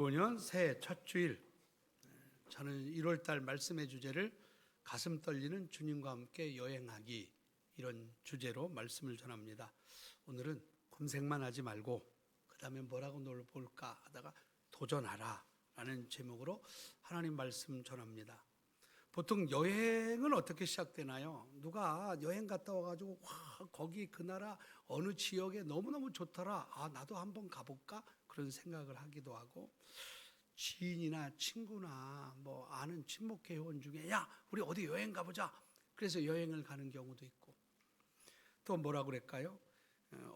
2015년 새해 첫 주일, 저는 1월달 말씀의 주제를 가슴 떨리는 주님과 함께 여행하기, 이런 주제로 말씀을 전합니다. 오늘은 검색만 하지 말고 그 다음에 뭐라고 볼까 하다가 도전하라 라는 제목으로 하나님 말씀 전합니다. 보통 여행은 어떻게 시작되나요? 누가 여행 갔다 와가지고 와, 거기 그 나라 어느 지역에 너무너무 좋더라, 나도 한번 가볼까? 그런 생각을 하기도 하고, 지인이나 친구나 뭐 아는 친목 회원 중에 야, 우리 어디 여행 가보자, 그래서 여행을 가는 경우도 있고, 또 뭐라 그럴까요?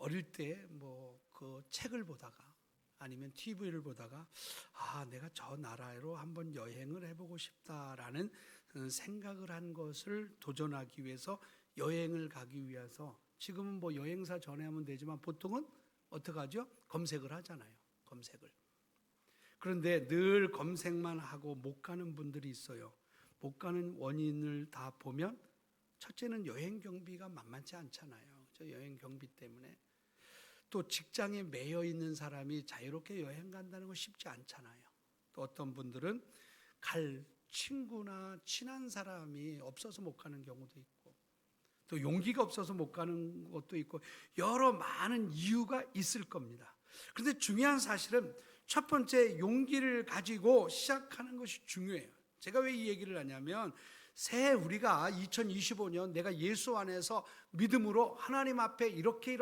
어릴 때 뭐 그 책을 보다가 아니면 TV를 보다가 내가 저 나라로 한번 여행을 해보고 싶다라는 생각을 한 것을 도전하기 위해서 여행을 가기 위해서, 지금은 뭐 여행사 전화하면 되지만 보통은 어떻게 하죠? 검색을 하잖아요. 검색을. 그런데 늘 검색만 하고 못 가는 분들이 있어요. 못 가는 원인을 다 보면 첫째는 여행 경비가 만만치 않잖아요. 저 여행 경비 때문에. 또 직장에 매여 있는 사람이 자유롭게 여행 간다는 거 쉽지 않잖아요. 또 어떤 분들은 갈 친구나 친한 사람이 없어서 못 가는 경우도 있고, 또 용기가 없어서 못 가는 것도 있고, 여러 많은 이유가 있을 겁니다. 그런데 중요한 사실은 첫 번째, 용기를 가지고 시작하는 것이 중요해요. 제가 왜 이 얘기를 하냐면, 새해 우리가 2025년 내가 예수 안에서 믿음으로 하나님 앞에 이렇게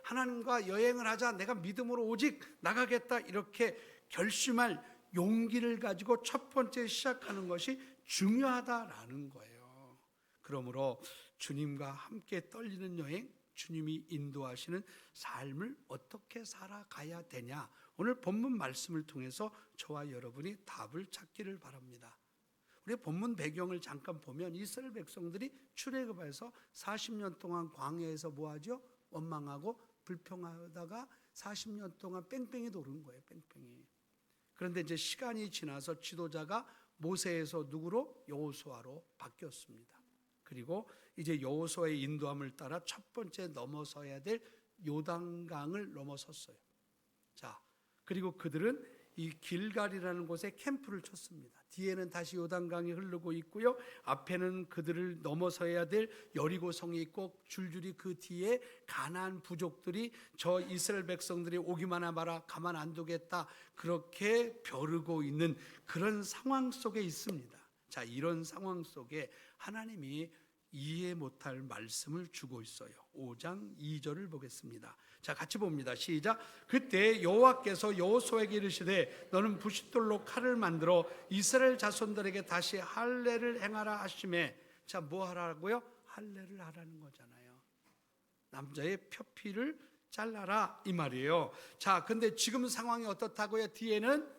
하나님과 여행을 하자, 내가 믿음으로 오직 나가겠다, 이렇게 결심할 용기를 가지고 첫 번째 시작하는 것이 중요하다라는 거예요. 그러므로 주님과 함께 떨리는 여행, 주님이 인도하시는 삶을 어떻게 살아가야 되냐, 오늘 본문 말씀을 통해서 저와 여러분이 답을 찾기를 바랍니다. 우리 본문 배경을 잠깐 보면 이스라엘 백성들이 출애굽해서 40년 동안 광야에서 뭐하죠? 원망하고 불평하다가 40년 동안 뺑뺑이 도는 거예요. 뺑뺑이. 그런데 이제 시간이 지나서 지도자가 모세에서 누구로? 여호수아로 바뀌었습니다. 그리고 이제 여호수아의 인도함을 따라 첫 번째 넘어서야 될 요단강을 넘어섰어요. 자, 그리고 그들은 이 길갈이라는 곳에 캠프를 쳤습니다. 뒤에는 다시 요단강이 흐르고 있고요, 앞에는 그들을 넘어서야 될 여리고성이 있고, 줄줄이 그 뒤에 가나안 부족들이 저 이스라엘 백성들이 오기만 해봐라, 가만 안 두겠다, 그렇게 벼르고 있는 그런 상황 속에 있습니다. 자, 이런 상황 속에 하나님이 이해 못할 말씀을 주고 있어요. 5장 2절을 보겠습니다. 자, 같이 봅니다. 시작. 그때 여호와께서 여호수아에게 이르시되 너는 부싯돌로 칼을 만들어 이스라엘 자손들에게 다시 할례를 행하라 하시매. 자, 뭐 하라고요? 할례를 하라는 거잖아요. 남자의 표피를 잘라라, 이 말이에요. 자, 근데 지금 상황이 어떻다고요? 뒤에는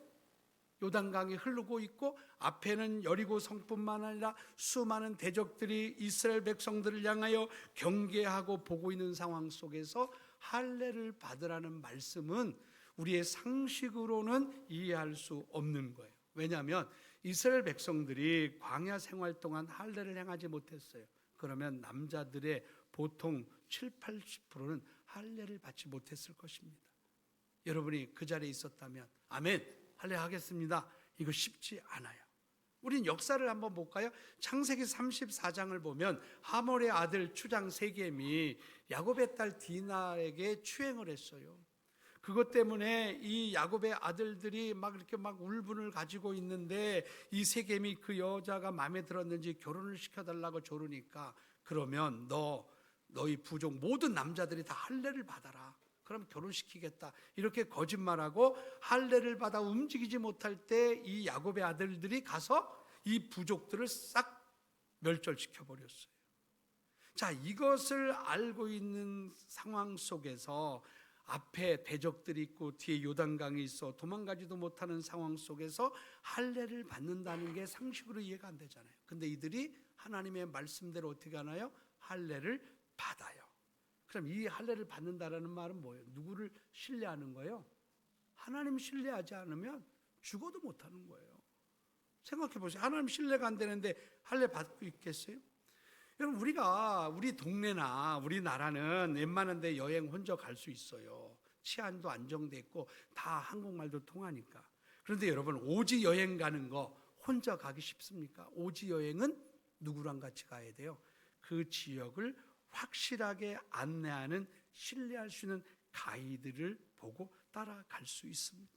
요단강이 흐르고 있고, 앞에는 여리고 성뿐만 아니라 수많은 대적들이 이스라엘 백성들을 향하여 경계하고 보고 있는 상황 속에서 할례를 받으라는 말씀은 우리의 상식으로는 이해할 수 없는 거예요. 왜냐하면 이스라엘 백성들이 광야 생활 동안 할례를 행하지 못했어요. 그러면 남자들의 보통 70-80%는 할례를 받지 못했을 것입니다. 여러분이 그 자리에 있었다면 아멘, 할례 하겠습니다, 이거 쉽지 않아요. 우린 역사를 한번 볼까요? 창세기 34장을 보면 하몰의 아들 추장 세겜이 야곱의 딸 디나에게 추행을 했어요. 그것 때문에 이 야곱의 아들들이 막 이렇게 막 울분을 가지고 있는데, 이 세겜이 그 여자가 마음에 들었는지 결혼을 시켜달라고 조르니까, 그러면 너희 부족 모든 남자들이 다 할례를 받아라, 그럼 결혼시키겠다, 이렇게 거짓말하고 할례를 받아 움직이지 못할 때 이 야곱의 아들들이 가서 이 부족들을 싹 멸절시켜 버렸어요. 자, 이것을 알고 있는 상황 속에서 앞에 대적들이 있고 뒤에 요단강이 있어 도망가지도 못하는 상황 속에서 할례를 받는다는 게 상식으로 이해가 안 되잖아요. 근데 이들이 하나님의 말씀대로 어떻게 하나요? 할례를 받아요. 그럼 이 할례를 받는다라는 말은 뭐예요? 누구를 신뢰하는 거예요? 하나님 신뢰하지 않으면 죽어도 못하는 거예요. 생각해 보세요. 하나님 신뢰가 안 되는데 할례 받고 있겠어요? 여러분, 우리 동네나 우리나라는 웬만한 데 여행 혼자 갈 수 있어요. 치안도 안정돼 있고 다 한국말도 통하니까. 그런데 여러분, 오지 여행 가는 거 혼자 가기 쉽습니까? 오지 여행은 누구랑 같이 가야 돼요? 그 지역을 확실하게 안내하는, 신뢰할 수 있는 가이드를 보고 따라갈 수 있습니다.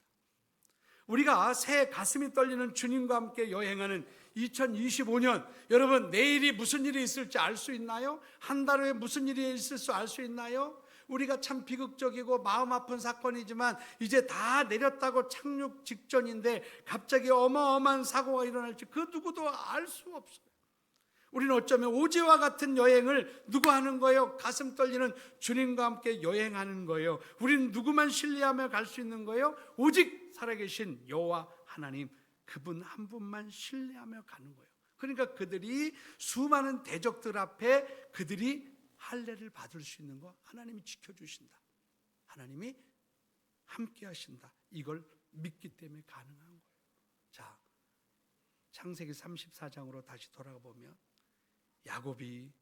우리가 새해 가슴이 떨리는 주님과 함께 여행하는 2025년, 여러분, 내일이 무슨 일이 있을지 알 수 있나요? 한 달 후에 무슨 일이 있을 수 알 수 있나요? 우리가 참 비극적이고 마음 아픈 사건이지만 이제 다 내렸다고 착륙 직전인데 갑자기 어마어마한 사고가 일어날지 그 누구도 알 수 없어요. 우리는 어쩌면 오지와 같은 여행을 누구 하는 거예요? 가슴 떨리는 주님과 함께 여행하는 거예요. 우리는 누구만 신뢰하며 갈 수 있는 거예요? 오직 살아계신 여호와 하나님, 그분 한 분만 신뢰하며 가는 거예요. 그러니까 그들이 수많은 대적들 앞에 그들이 할례를 받을 수 있는 거 하나님이 지켜주신다, 하나님이 함께 하신다, 이걸 믿기 때문에 가능한 거예요. 자, 창세기 34장으로 다시 돌아가 보면 야곱이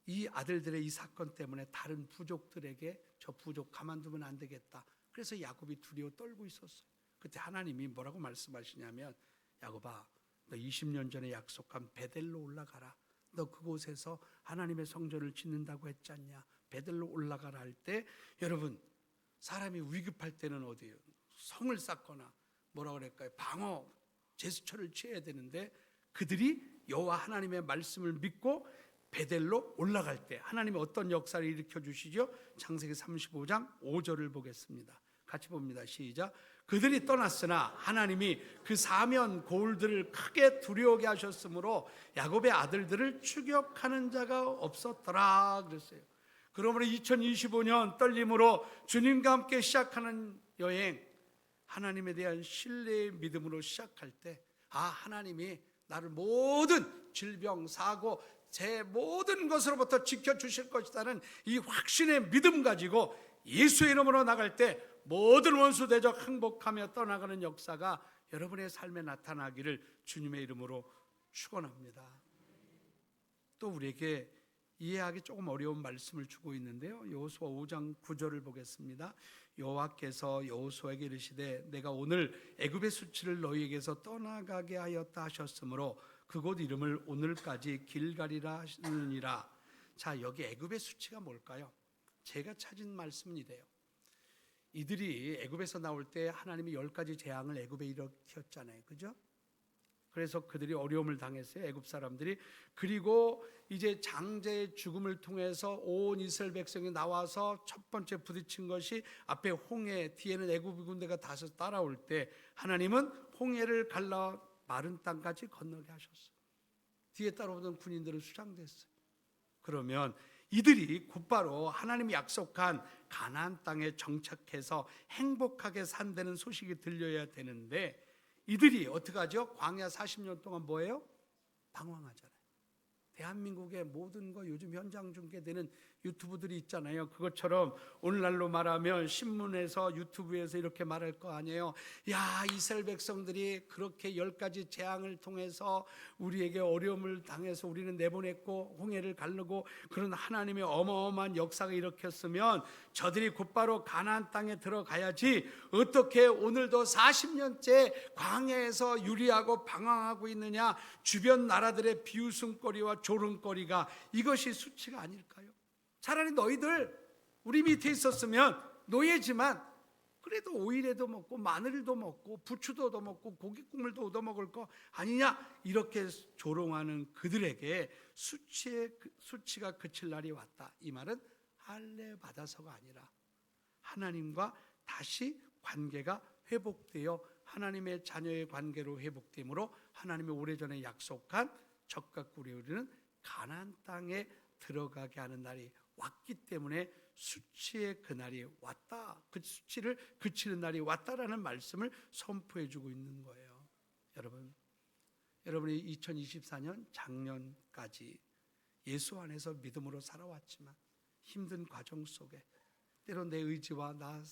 이 아들들의 이 사건 때문에 다른 부족들에게 저 부족 가만두면 안 되겠다, 그래서 야곱이 두려워 떨고 있었어요. 그때 하나님이 뭐라고 말씀하시냐면, 야곱아, 너 20년 전에 약속한 베델로 올라가라. 너 그곳에서 하나님의 성전을 짓는다고 했지 않냐? 베델로 올라가라 할 때, 여러분, 사람이 위급할 때는 어디예요? 성을 쌓거나 뭐라 그럴까요? 방어 제스처를 취해야 되는데, 그들이 여호와 하나님의 말씀을 믿고 베델로 올라갈 때 하나님이 어떤 역사를 일으켜 주시죠? 창세기 35장 5절을 보겠습니다. 같이 봅니다. 시작. 그들이 떠났으나 하나님이 그 사면 고울들을 크게 두려워게 하셨으므로 야곱의 아들들을 추격하는 자가 없었더라 그랬어요. 그러므로 2025년 떨림으로 주님과 함께 시작하는 여행, 하나님에 대한 신뢰의 믿음으로 시작할 때, 하나님이 나를 모든 질병, 사고, 제 모든 것으로부터 지켜주실 것이라는 이 확신의 믿음 가지고 예수의 이름으로 나갈 때 모든 원수 대적 항복하며 떠나가는 역사가 여러분의 삶에 나타나기를 주님의 이름으로 축원합니다. 또 우리에게 이해하기 조금 어려운 말씀을 주고 있는데요, 여호수아 5장 9절을 보겠습니다. 여호와께서 여호수아에게 이르시되 내가 오늘 애굽의 수치를 너희에게서 떠나가게 하였다 하셨으므로 그곳 이름을 오늘까지 길갈이라 하시느니라. 자, 여기 애굽의 수치가 뭘까요? 제가 찾은 말씀은 이래요. 이들이 애굽에서 나올 때 하나님이 10가지 재앙을 애굽에 일으켰잖아요, 그죠? 그래서 그들이 어려움을 당했어요, 애굽 사람들이. 그리고 이제 장제의 죽음을 통해서 온 이스라엘 백성이 나와서 첫 번째 부딪힌 것이 앞에 홍해, 뒤에는 애굽 군대가 다서 따라올 때 하나님은 홍해를 갈라 마른 땅까지 건너게 하셨어요. 뒤에 따라오던 군인들은 수장됐어요. 그러면 이들이 곧바로 하나님이 약속한 가나안 땅에 정착해서 행복하게 산다는 소식이 들려야 되는데, 이들이 어떻게 하죠? 광야 40년 동안 뭐예요? 방황하잖아요. 대한민국의 모든 거 요즘 현장 중계되는 유튜브들이 있잖아요. 그것처럼 오늘날로 말하면 신문에서, 유튜브에서 이렇게 말할 거 아니에요. 야, 이스라엘 백성들이 그렇게 10가지 재앙을 통해서 우리에게 어려움을 당해서 우리는 내보냈고 홍해를 가르고 그런 하나님의 어마어마한 역사가 일으켰으면 저들이 곧바로 가나안 땅에 들어가야지, 어떻게 오늘도 40년째 광야에서 유리하고 방황하고 있느냐? 주변 나라들의 비웃음거리와 조롱거리가 이것이 수치가 아닐까요? 차라리 너희들 우리 밑에 있었으면 노예지만 그래도 오이래도 먹고 마늘도 먹고 부추도 얻어먹고 고기 국물도 얻어먹을 거 아니냐, 이렇게 조롱하는 그들에게 수치가 그칠 날이 왔다. 이 말은 할례 받아서가 아니라 하나님과 다시 관계가 회복되어 하나님의 자녀의 관계로 회복되므로 하나님이 오래전에 약속한 적과 꿀이 우리는 가나안 땅에 들어가게 하는 날이 왔기 때문에 수치의 그날이 왔다, 그 수치를 그치는 날이 왔다라는 말씀을 선포해 주고 있는 거예요. 여러분이 2024년 작년까지 예수 안에서 믿음으로 살아왔지만 힘든 과정 속에 때로 내 의지와 나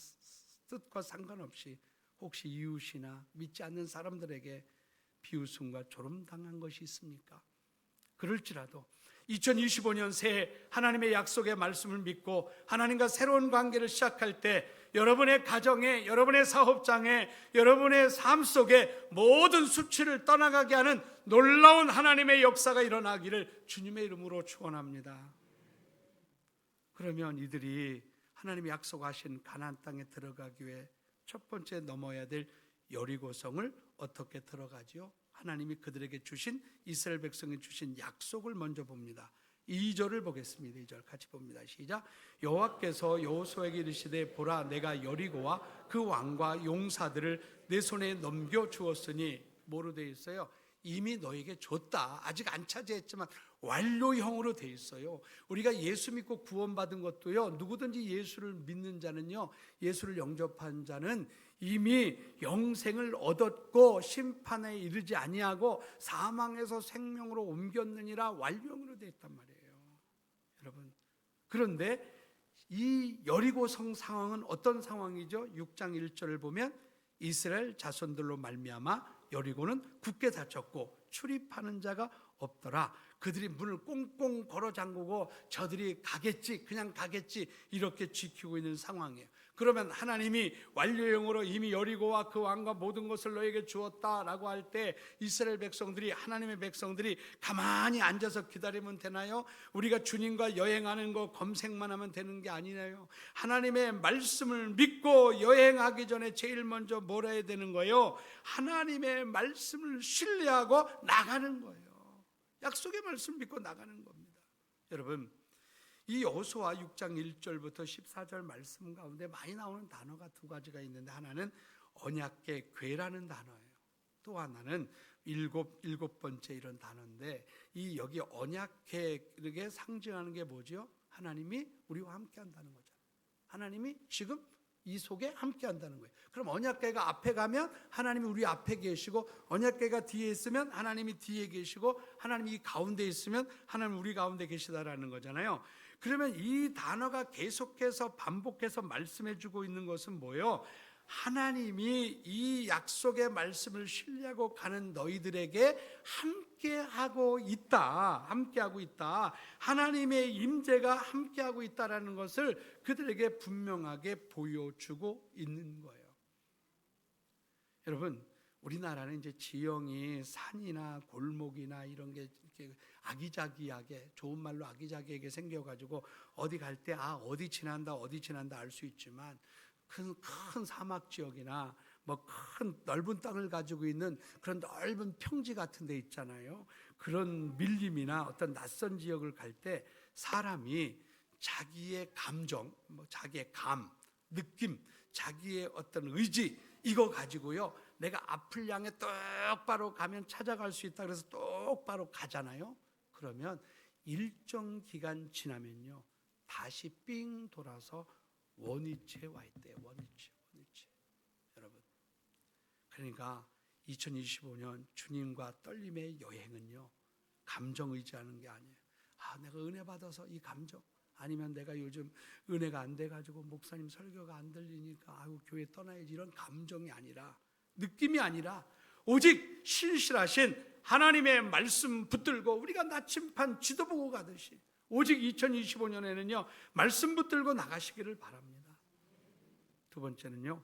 뜻과 상관없이 혹시 이웃이나 믿지 않는 사람들에게 비웃음과 조롱당한 것이 있습니까? 그럴지라도 2025년 새해 하나님의 약속의 말씀을 믿고 하나님과 새로운 관계를 시작할 때 여러분의 가정에, 여러분의 사업장에, 여러분의 삶 속에 모든 수치를 떠나가게 하는 놀라운 하나님의 역사가 일어나기를 주님의 이름으로 축원합니다. 그러면 이들이 하나님이 약속하신 가나안 땅에 들어가기 위해 첫 번째 넘어야 될 여리고성을 어떻게 들어가지요? 하나님이 그들에게 주신, 이스라엘 백성에 주신 약속을 먼저 봅니다. 2절을 보겠습니다. 2절 같이 봅니다. 시작. 여호와께서 여호수아에게 이르시되 보라 내가 여리고와 그 왕과 용사들을 내 손에 넘겨 주었으니 뭐로 되어 있어요? 이미 너에게 줬다. 아직 안 차지했지만 완료형으로 되어 있어요. 우리가 예수 믿고 구원받은 것도요, 누구든지 예수를 믿는 자는요, 예수를 영접한 자는 이미 영생을 얻었고 심판에 이르지 아니하고 사망에서 생명으로 옮겼느니라 완료형으로 되어 있단 말이에요. 여러분, 그런데 이 여리고성 상황은 어떤 상황이죠? 6장 1절을 보면 이스라엘 자손들로 말미암아 여리고는 굳게 닫혔고 출입하는 자가 없더라. 그들이 문을 꽁꽁 걸어 잠그고 저들이 가겠지, 그냥 가겠지 이렇게 지키고 있는 상황이에요. 그러면 하나님이 완료형으로 이미 여리고와 그 왕과 모든 것을 너에게 주었다라고 할 때 이스라엘 백성들이, 하나님의 백성들이 가만히 앉아서 기다리면 되나요? 우리가 주님과 여행하는 거 검색만 하면 되는 게 아니나요? 하나님의 말씀을 믿고 여행하기 전에 제일 먼저 뭘 해야 되는 거예요? 하나님의 말씀을 신뢰하고 나가는 거예요. 약속의 말씀 믿고 나가는 겁니다. 여러분, 이 여호수아 6장 1절부터 14절 말씀 가운데 많이 나오는 단어가 두 가지가 있는데, 하나는 언약궤 궤라는 단어예요. 또 하나는 일곱 번째 이런 단어인데, 이 여기 언약궤를 상징하는 게 뭐죠? 하나님이 우리와 함께 한다는 거죠. 하나님이 지금 이 속에 함께 한다는 거예요. 그럼 언약궤가 앞에 가면 하나님이 우리 앞에 계시고, 언약궤가 뒤에 있으면 하나님이 뒤에 계시고, 하나님이 가운데 있으면 하나님 우리 가운데 계시다라는 거잖아요. 그러면 이 단어가 계속해서 반복해서 말씀해 주고 있는 것은 뭐예요? 하나님이 이 약속의 말씀을 신뢰하고 가는 너희들에게 함께하고 있다. 함께하고 있다. 하나님의 임재가 함께하고 있다라는 것을 그들에게 분명하게 보여주고 있는 거예요. 여러분, 우리나라는 이제 지형이 산이나 골목이나 이런 게 이렇게 아기자기하게, 좋은 말로 아기자기하게 생겨가지고 어디 갈 때 어디 지난다 알 수 있지만, 큰 사막 지역이나 뭐 큰 넓은 땅을 가지고 있는 그런 넓은 평지 같은 데 있잖아요. 그런 밀림이나 어떤 낯선 지역을 갈 때 사람이 자기의 감정, 자기의 감, 느낌, 자기의 어떤 의지, 이거 가지고요, 내가 앞을 향해 똑바로 가면 찾아갈 수 있다 그래서 똑바로 가잖아요. 그러면 일정 기간 지나면요, 다시 삥 돌아서 원위치에 와 있대요. 원위치. 여러분, 그러니까 2025년 주님과 떨림의 여행은요, 감정 의지하는 게 아니에요. 내가 은혜 받아서 이 감정, 아니면 내가 요즘 은혜가 안 돼가지고 목사님 설교가 안 들리니까 교회 떠나야지, 이런 감정이 아니라, 느낌이 아니라, 오직 신실하신 하나님의 말씀 붙들고 우리가 나침반 지도 보고 가듯이 오직 2025년에는요 말씀 붙들고 나가시기를 바랍니다. 두 번째는요,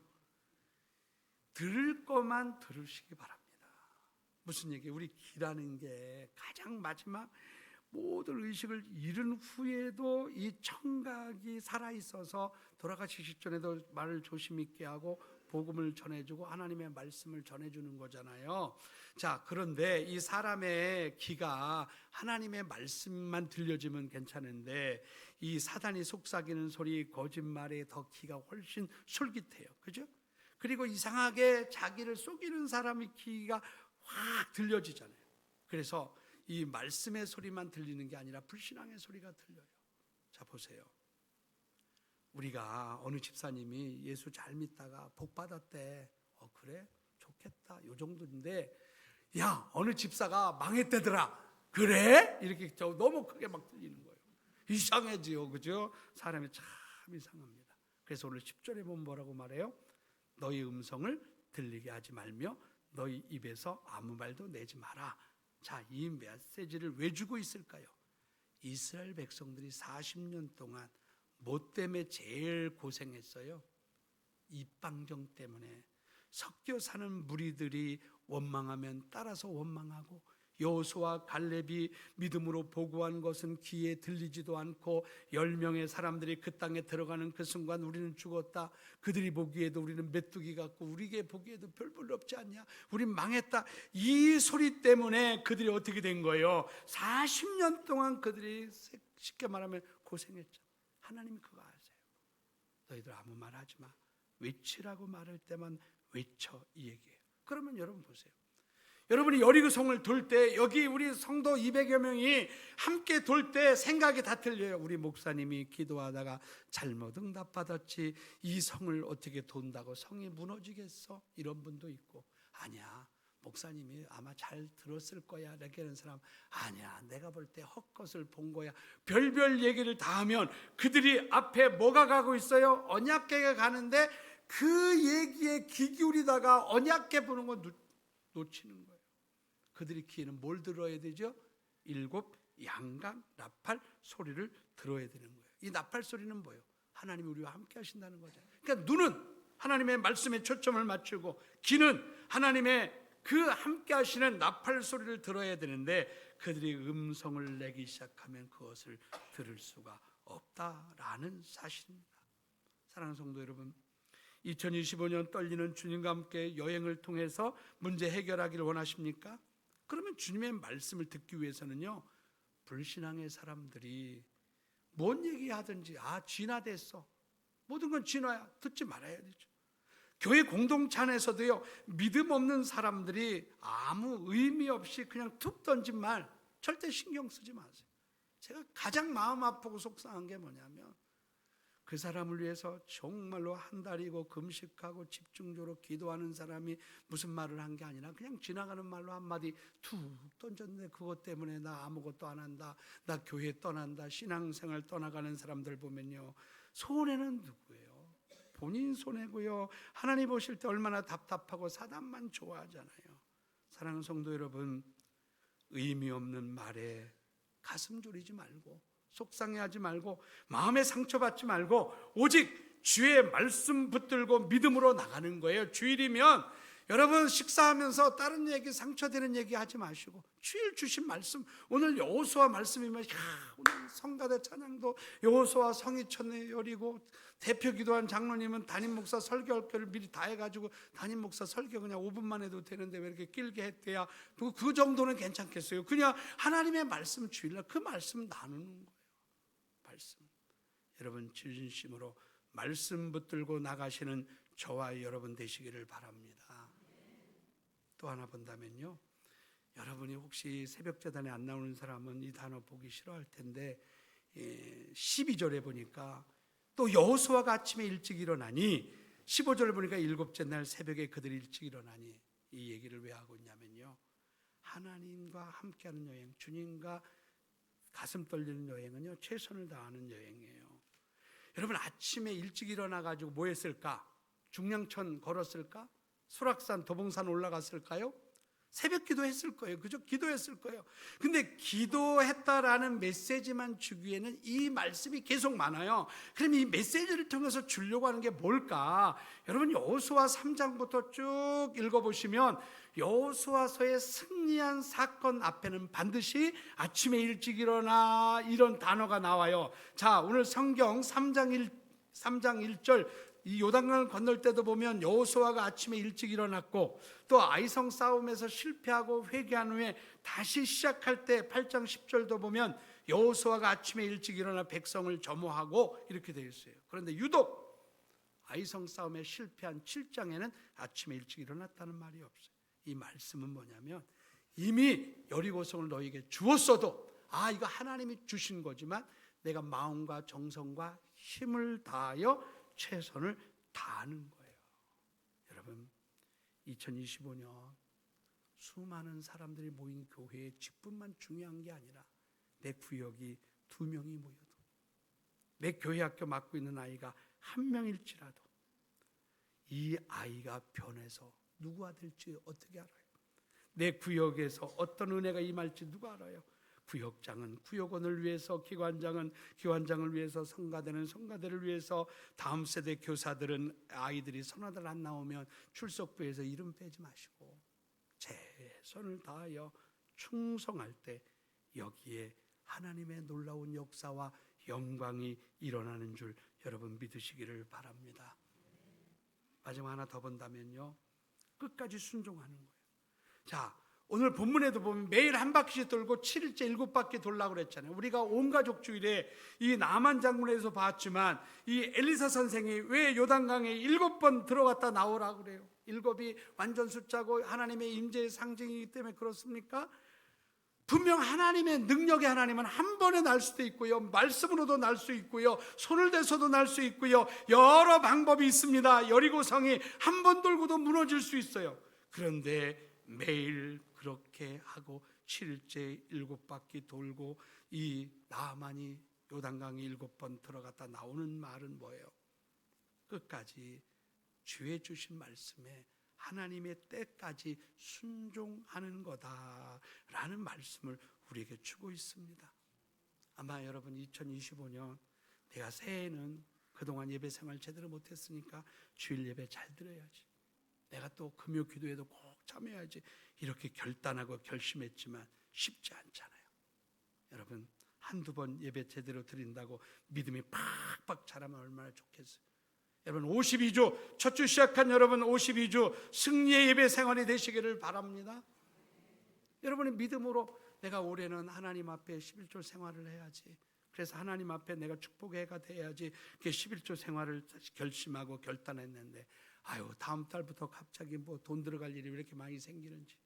들을 것만 들으시기 바랍니다. 무슨 얘기예요? 우리 기라는 게 가장 마지막 모든 의식을 잃은 후에도 이 청각이 살아있어서 돌아가시기 직전에도 말을 조심 있게 하고 복음을 전해주고 하나님의 말씀을 전해주는 거잖아요. 자, 그런데 이 사람의 귀가 하나님의 말씀만 들려주면 괜찮은데, 이 사단이 속삭이는 소리, 거짓말에 더 귀가 훨씬 솔깃해요. 그죠? 그리고 이상하게 자기를 속이는 사람의 귀가 확 들려지잖아요. 그래서 이 말씀의 소리만 들리는 게 아니라 불신앙의 소리가 들려요. 자, 보세요. 우리가 어느 집사님이 예수 잘 믿다가 복 받았대. 그래? 좋겠다. 요 정도인데, 야, 어느 집사가 망했대더라. 그래? 이렇게 너무 크게 막 들리는 거예요. 이상해지요. 그죠? 사람이 참 이상합니다. 그래서 오늘 10절에 보면 뭐라고 말해요? 너희 음성을 들리게 하지 말며 너희 입에서 아무 말도 내지 마라. 자, 이 메시지를 왜 주고 있을까요? 이스라엘 백성들이 40년 동안 뭐 때문에 제일 고생했어요? 입방정 때문에. 섞여 사는 무리들이 원망하면 따라서 원망하고, 여호수아 갈렙이 믿음으로 보고한 것은 귀에 들리지도 않고 10명의 사람들이 그 땅에 들어가는 그 순간 우리는 죽었다, 그들이 보기에도 우리는 메뚜기 같고 우리에게 보기에도 별 볼 없지 않냐, 우린 망했다, 이 소리 때문에 그들이 어떻게 된 거예요? 40년 동안 그들이 쉽게 말하면 고생했죠. 하나님이 그거 아세요. 너희들 아무 말 하지 마, 외치라고 말할 때만 외쳐, 이 얘기예요. 그러면 여러분 보세요. 여러분이 여리고성을 돌 때, 여기 우리 성도 200여 명이 함께 돌 때 생각이 다 틀려요. 우리 목사님이 기도하다가 잘못 응답받았지, 이 성을 어떻게 돈다고 성이 무너지겠어? 이런 분도 있고, 아니야, 목사님이 아마 잘 들었을 거야 이렇게 하는 사람, 아니야, 내가 볼 때 헛것을 본 거야. 별별 얘기를 다 하면 그들이 앞에 뭐가 가고 있어요? 언약궤가 가는데 그 얘기에 귀 기울이다가 언약궤 보는 거 놓치는 거예요. 그들이 귀에는 뭘 들어야 되죠? 7 양강 나팔 소리를 들어야 되는 거예요. 이 나팔 소리는 뭐예요? 하나님이 우리와 함께 하신다는 거죠. 그러니까 눈은 하나님의 말씀에 초점을 맞추고, 귀는 하나님의 그 함께 하시는 나팔 소리를 들어야 되는데, 그들이 음성을 내기 시작하면 그것을 들을 수가 없다라는 사실입니다. 사랑하는 성도 여러분, 2025년 떨리는 주님과 함께 여행을 통해서 문제 해결하기를 원하십니까? 그러면 주님의 말씀을 듣기 위해서는요, 불신앙의 사람들이 뭔 얘기하든지 진화됐어, 모든 건 진화야, 듣지 말아야 되죠. 교회 공동체 안에서도요, 믿음 없는 사람들이 아무 의미 없이 그냥 툭 던진 말 절대 신경 쓰지 마세요. 제가 가장 마음 아프고 속상한 게 뭐냐면, 그 사람을 위해서 정말로 한 달이고 금식하고 집중적으로 기도하는 사람이 무슨 말을 한 게 아니라 그냥 지나가는 말로 한마디 툭 던졌는데, 그것 때문에 나 아무것도 안 한다, 나 교회 떠난다, 신앙생활 떠나가는 사람들 보면요, 손해는 누구예요? 본인 손해고요. 하나님 보실 때 얼마나 답답하고 사단만 좋아하잖아요. 사랑하는 성도 여러분, 의미 없는 말에 가슴 졸이지 말고, 속상해하지 말고, 마음에 상처받지 말고, 오직 주의 말씀 붙들고 믿음으로 나가는 거예요. 주일이면 여러분 식사하면서 다른 얘기, 상처되는 얘기 하지 마시고, 주일 주신 말씀, 오늘 여호수아 말씀이면 오늘 성가대 찬양도 여호수아 성이 열이고, 대표 기도한 장로님은 담임 목사 설교할 거를 미리 다 해가지고 담임 목사 설교 그냥 5분만 해도 되는데 왜 이렇게 길게 했대야, 그 정도는 괜찮겠어요. 그냥 하나님의 말씀 주일날 그 말씀 나누는 거예요. 말씀. 여러분 진심으로 말씀 붙들고 나가시는 저와 여러분 되시기를 바랍니다. 또 하나 본다면요, 여러분이 혹시 새벽제단에 안 나오는 사람은 이 단어 보기 싫어할 텐데, 12절에 보니까 또 여호수아가 아침에 일찍 일어나니, 15절을 보니까 7째 날 새벽에 그들이 일찍 일어나니, 이 얘기를 왜 하고 있냐면요, 하나님과 함께하는 여행, 주님과 가슴 떨리는 여행은요, 최선을 다하는 여행이에요. 여러분 아침에 일찍 일어나가지고 뭐 했을까? 중량천 걸었을까? 수락산 도봉산 올라갔을까요? 새벽 기도했을 거예요. 그죠? 기도했을 거예요. 근데 기도했다라는 메시지만 주기에는 이 말씀이 계속 많아요. 그럼 이 메시지를 통해서 주려고 하는 게 뭘까? 여러분 여호수아 3장부터 쭉 읽어보시면 여호수아서의 승리한 사건 앞에는 반드시 아침에 일찍 일어나 이런 단어가 나와요. 자, 오늘 성경 3장 1절 이 요단강을 건널 때도 보면 여호수아가 아침에 일찍 일어났고, 또 아이성 싸움에서 실패하고 회개한 후에 다시 시작할 때 8장 10절도 보면 여호수아가 아침에 일찍 일어나 백성을 점호하고 이렇게 되어 있어요. 그런데 유독 아이성 싸움에 실패한 7장에는 아침에 일찍 일어났다는 말이 없어요. 이 말씀은 뭐냐면, 이미 여리고성을 너에게 주었어도 이거 하나님이 주신 거지만 내가 마음과 정성과 힘을 다하여 최선을 다하는 거예요. 여러분 2025년 수많은 사람들이 모인 교회의 직분만 중요한 게 아니라, 내 구역이 2명이 모여도, 내 교회 학교 맡고 있는 아이가 1명일지라도 이 아이가 변해서 누구가 될지 어떻게 알아요? 내 구역에서 어떤 은혜가 임할지 누가 알아요? 구역장은 구역원을 위해서, 기관장은 기관장을 위해서, 성가대는 성가대를 위해서, 다음 세대 교사들은 아이들이 선화들 안 나오면 출석부에서 이름 빼지 마시고 최선을 다하여 충성할 때 여기에 하나님의 놀라운 역사와 영광이 일어나는 줄 여러분 믿으시기를 바랍니다. 마지막 하나 더 본다면요, 끝까지 순종하는 거예요. 자, 오늘 본문에도 보면 매일 한 바퀴씩 돌고 7일째 7바퀴 돌라고 그랬잖아요. 우리가 온 가족 주일에 이 나만 장군에서 봤지만 이 엘리사 선생이 왜 요단강에 7번 들어갔다 나오라고 그래요? 7이 완전 숫자고 하나님의 임재의 상징이기 때문에 그렇습니까? 분명 하나님의 능력의 하나님은 한 번에 날 수도 있고요, 말씀으로도 날 수 있고요, 손을 대서도 날 수 있고요, 여러 방법이 있습니다. 여리고성이 한 번 돌고도 무너질 수 있어요. 그런데 매일 그렇게 하고 7일째 7바퀴 돌고 이 나만이 요단강에 7번 들어갔다 나오는 말은 뭐예요? 끝까지 주의 주신 말씀에 하나님의 때까지 순종하는 거다라는 말씀을 우리에게 주고 있습니다. 아마 여러분 2025년 내가 새해에는 그동안 예배 생활 제대로 못했으니까 주일 예배 잘 드려야지, 내가 또 금요 기도에도 꼭 참여해야지, 이렇게 결단하고 결심했지만 쉽지 않잖아요. 여러분 한두 번 예배 제대로 드린다고 믿음이 팍팍 자라면 얼마나 좋겠어요. 여러분 52주 첫 주 시작한 여러분 52주 승리의 예배 생활이 되시기를 바랍니다. 여러분의 믿음으로 내가 올해는 하나님 앞에 11조 생활을 해야지, 그래서 하나님 앞에 내가 축복의 해가 돼야지, 그게 11조 생활을 결심하고 결단했는데 아유 다음 달부터 갑자기 뭐 돈 들어갈 일이 왜 이렇게 많이 생기는지.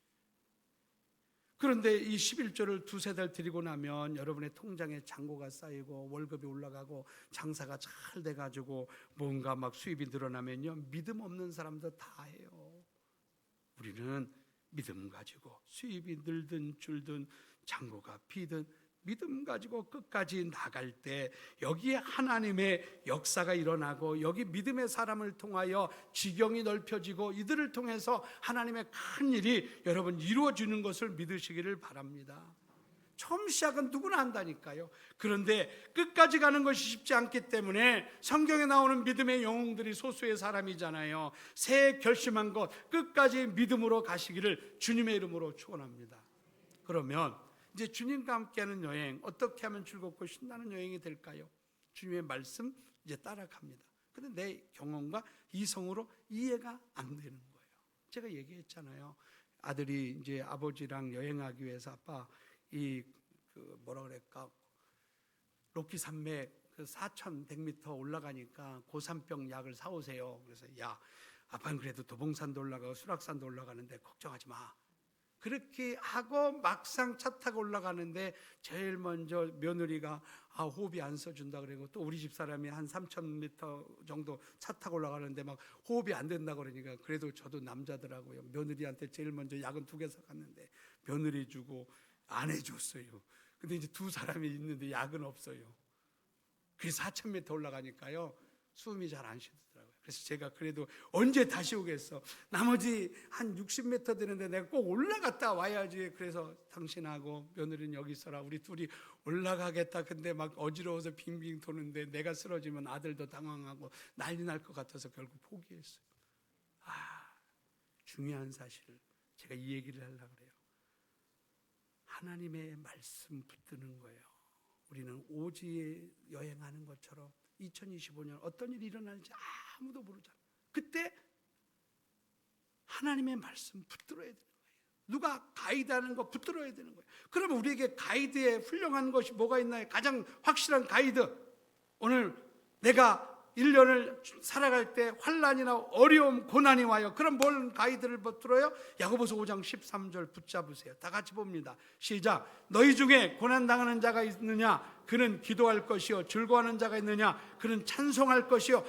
그런데 이 11조를 두세 달 드리고 나면 여러분의 통장에 잔고가 쌓이고 월급이 올라가고 장사가 잘 돼가지고 뭔가 막 수입이 늘어나면요, 믿음 없는 사람도 다 해요. 우리는 믿음 가지고 수입이 늘든 줄든 잔고가 비든 믿음 가지고 끝까지 나갈 때 여기에 하나님의 역사가 일어나고 여기 믿음의 사람을 통하여 지경이 넓혀지고 이들을 통해서 하나님의 큰 일이 여러분 이루어지는 것을 믿으시기를 바랍니다. 처음 시작은 누구나 한다니까요. 그런데 끝까지 가는 것이 쉽지 않기 때문에 성경에 나오는 믿음의 영웅들이 소수의 사람이잖아요. 새해 결심한 것 끝까지 믿음으로 가시기를 주님의 이름으로 축원합니다. 그러면 이제 주님과 함께하는 여행, 어떻게 하면 즐겁고 신나는 여행이 될까요? 주님의 말씀 이제 따라갑니다. 근데 내 경험과 이성으로 이해가 안 되는 거예요. 제가 얘기했잖아요. 아들이 이제 아버지랑 여행하기 위해서 아빠 뭐라 그럴까, 로키 산맥 4,100m 올라가니까 고산병 약을 사오세요. 그래서 야, 아빠는 그래도 도봉산도 올라가고 수락산도 올라가는데 걱정하지 마. 그렇게 하고 막상 차 타고 올라가는데 제일 먼저 며느리가 호흡이 안 써준다 그러고, 또 우리 집 사람이 한 3,000m 정도 차 타고 올라가는데 막 호흡이 안 된다 그러니까, 그래도 저도 남자더라고요. 며느리한테 제일 먼저 약은 2개 사갔는데 며느리 주고 안 해줬어요. 근데 이제 2사람이 있는데 약은 없어요. 그래서 4,000m 올라가니까요 숨이 잘 안 쉬더라고요. 그래서 제가 그래도 언제 다시 오겠어, 나머지 한 60m 되는데 내가 꼭 올라갔다 와야지, 그래서 당신하고 며느리는 여기 있어라, 우리 둘이 올라가겠다. 근데 막 어지러워서 빙빙 도는데 내가 쓰러지면 아들도 당황하고 난리 날 것 같아서 결국 포기했어요. 중요한 사실을 제가 이 얘기를 하려고 그래요. 하나님의 말씀 붙드는 거예요. 우리는 오지에 여행하는 것처럼 2025년 어떤 일이 일어날지 아무도 모르잖아요. 그때 하나님의 말씀 붙들어야 되는 거예요. 누가 가이드하는 거 붙들어야 되는 거예요. 그러면 우리에게 가이드에 훌륭한 것이 뭐가 있나요? 가장 확실한 가이드, 오늘 내가 1년을 살아갈 때 환난이나 어려움, 고난이 와요. 그럼 뭘 가이드를 붙들어요? 야고보서 5장 13절 붙잡으세요. 다 같이 봅니다. 시작. 너희 중에 고난당하는 자가 있느냐? 그는 기도할 것이요. 즐거워하는 자가 있느냐? 그는 찬송할 것이요.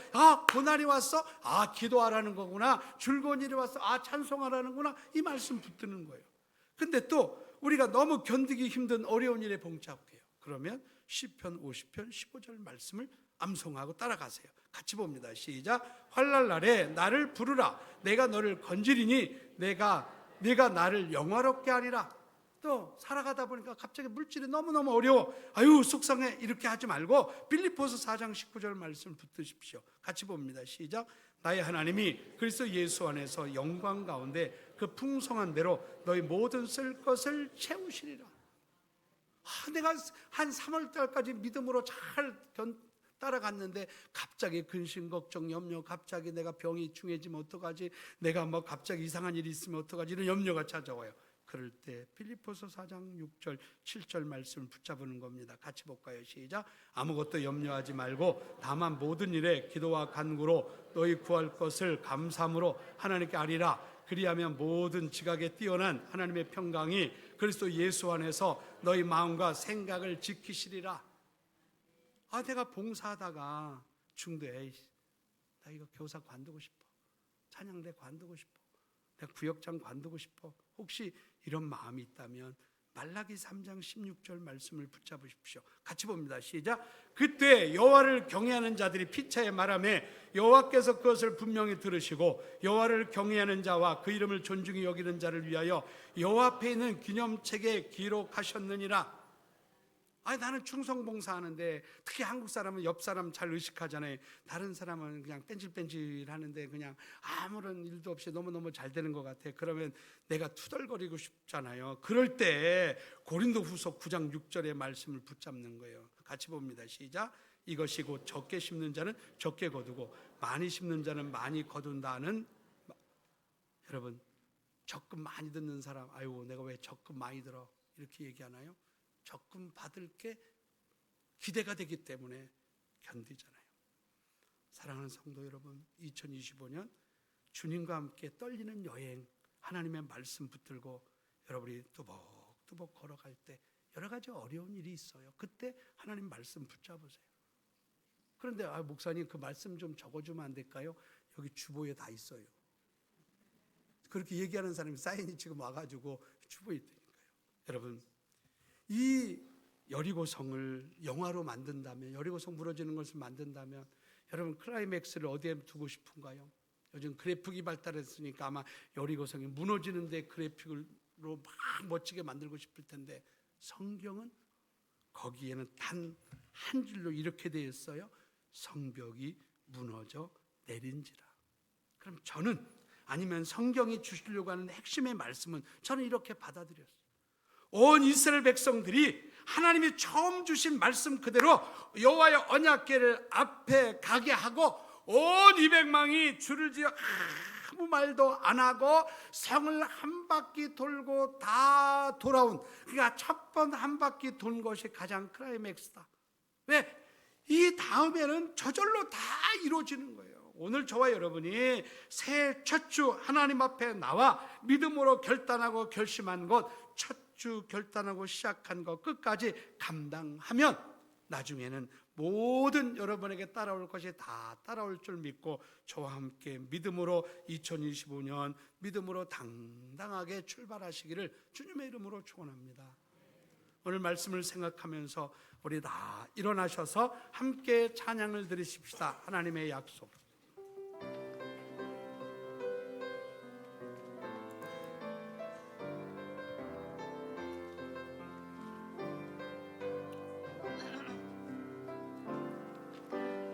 고난이 왔어? 기도하라는 거구나. 즐거운 일이 왔어? 찬송하라는구나. 이 말씀 붙드는 거예요. 근데 또 우리가 너무 견디기 힘든 어려운 일에 봉착해요. 그러면 시편 50편 15절 말씀을 암송하고 따라가세요. 같이 봅니다. 시작. 환난 날에 나를 부르라. 내가 너를 건지리니 내가 네가 나를 영화롭게 하리라. 또 살아가다 보니까 갑자기 물질이 너무너무 어려워. 아유 속상해. 이렇게 하지 말고 빌립보서 4장 19절 말씀을 붙드십시오. 같이 봅니다. 시작. 나의 하나님이 그리스도 예수 안에서 영광 가운데 그 풍성한 대로 너희 모든 쓸 것을 채우시리라. 내가 한 3월 달까지 믿음으로 잘 따라갔는데 갑자기 근심 걱정 염려, 갑자기 내가 병이 중해지면 어떡하지, 내가 뭐 갑자기 이상한 일이 있으면 어떡하지, 이런 염려가 찾아와요. 그럴 때 빌립보서 4장 6절 7절 말씀을 붙잡는 겁니다. 같이 볼까요? 시작. 아무것도 염려하지 말고 다만 모든 일에 기도와 간구로 너희 구할 것을 감사함으로 하나님께 아뢰라. 그리하면 모든 지각에 뛰어난 하나님의 평강이 그리스도 예수 안에서 너희 마음과 생각을 지키시리라. 내가 봉사하다가 중도에 나 이거 교사 관두고 싶어, 찬양대 관두고 싶어, 내가 구역장 관두고 싶어, 혹시 이런 마음이 있다면 말라기 3장 16절 말씀을 붙잡으십시오. 같이 봅니다. 시작. 그때 여호와를 경외하는 자들이 피차에 말하며 여호와께서 그것을 분명히 들으시고 여호와를 경외하는 자와 그 이름을 존중히 여기는 자를 위하여 여호와 앞에 있는 기념책에 기록하셨느니라. 나는 충성봉사하는데 특히 한국 사람은 옆 사람 잘 의식하잖아요. 다른 사람은 그냥 뺀질뺀질 하는데 그냥 아무런 일도 없이 너무너무 잘 되는 것 같아. 그러면 내가 투덜거리고 싶잖아요. 그럴 때 고린도후서 9장 6절의 말씀을 붙잡는 거예요. 같이 봅니다. 시작. 이것이 곧 적게 심는 자는 적게 거두고 많이 심는 자는 많이 거둔다는. 여러분, 적금 많이 듣는 사람, 아유 내가 왜 적금 많이 들어 이렇게 얘기하나요? 적금 받을 게 기대가 되기 때문에 견디잖아요. 사랑하는 성도 여러분, 2025년 주님과 함께 떨리는 여행, 하나님의 말씀 붙들고 여러분이 뚜벅뚜벅 걸어갈 때 여러 가지 어려운 일이 있어요. 그때 하나님 말씀 붙잡으세요. 그런데 목사님 그 말씀 좀 적어주면 안 될까요? 여기 주보에 다 있어요. 그렇게 얘기하는 사람이 사인이 지금 와가지고 주보에 있다니까요. 여러분, 이 여리고성을 영화로 만든다면, 여리고성 무너지는 것을 만든다면 여러분 클라이맥스를 어디에 두고 싶은가요? 요즘 그래픽이 발달했으니까 아마 여리고성이 무너지는데 그래픽으로 막 멋지게 만들고 싶을 텐데, 성경은 거기에는 단 한 줄로 이렇게 되어 있어요. 성벽이 무너져 내린지라. 그럼 저는, 아니면 성경이 주시려고 하는 핵심의 말씀은 저는 이렇게 받아들였어요. 온 이스라엘 백성들이 하나님이 처음 주신 말씀 그대로 여호와의 언약궤를 앞에 가게 하고 온 200망이 줄을 지어 아무 말도 안 하고 성을 한 바퀴 돌고 다 돌아온, 그러니까 첫 번 한 바퀴 돈 것이 가장 클라이맥스다. 왜? 이 다음에는 저절로 다 이루어지는 거예요. 오늘 저와 여러분이 새해 첫 주 하나님 앞에 나와 믿음으로 결단하고 결심한 것, 첫 주 결단하고 시작한 것 끝까지 감당하면 나중에는 모든 여러분에게 따라올 것이 다 따라올 줄 믿고 저와 함께 믿음으로 2025년 믿음으로 당당하게 출발하시기를 주님의 이름으로 축원합니다. 오늘 말씀을 생각하면서 우리 다 일어나셔서 함께 찬양을 드리십시다. 하나님의 약속.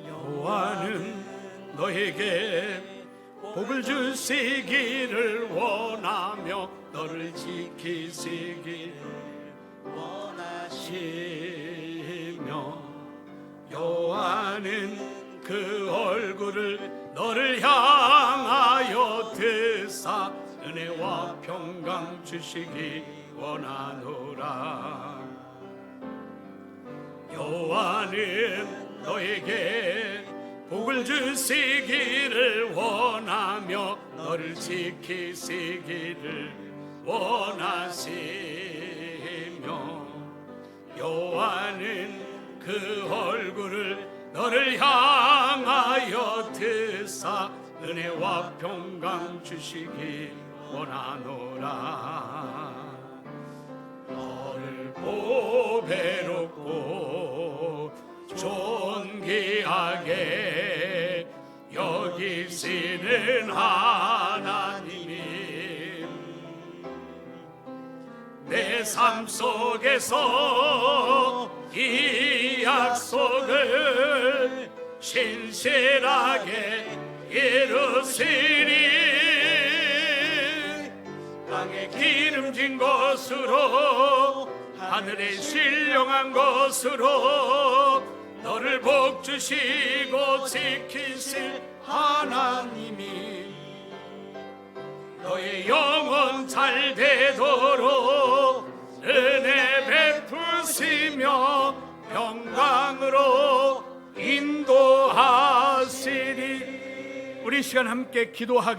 여호와는 너에게 복을 주시기를 원하며 너를 지키시기를 원하시며, 여호와는 그 얼굴을 너를 향하여 드사 은혜와 평강 주시기 원하노라. 여호와는 너에게 복을 주시기를 원하며 너를 지키시기를 원하시며, 여호와는 그 얼굴을 너를 향하여 드사 은혜와 평강 주시기 원하노라. 너를 보배롭고 존귀하게 여기시는 하나님이 내 삶 속에서 이 약속을 신실하게 이루시리. 땅에 기름진 것으로 하늘에 신령한 것으로 너를 복주시고 지키실 하나님이 너의 영혼 잘 되도록 은혜 베푸시며 평강으로 인도하시리. 우리 시간 함께 기도하기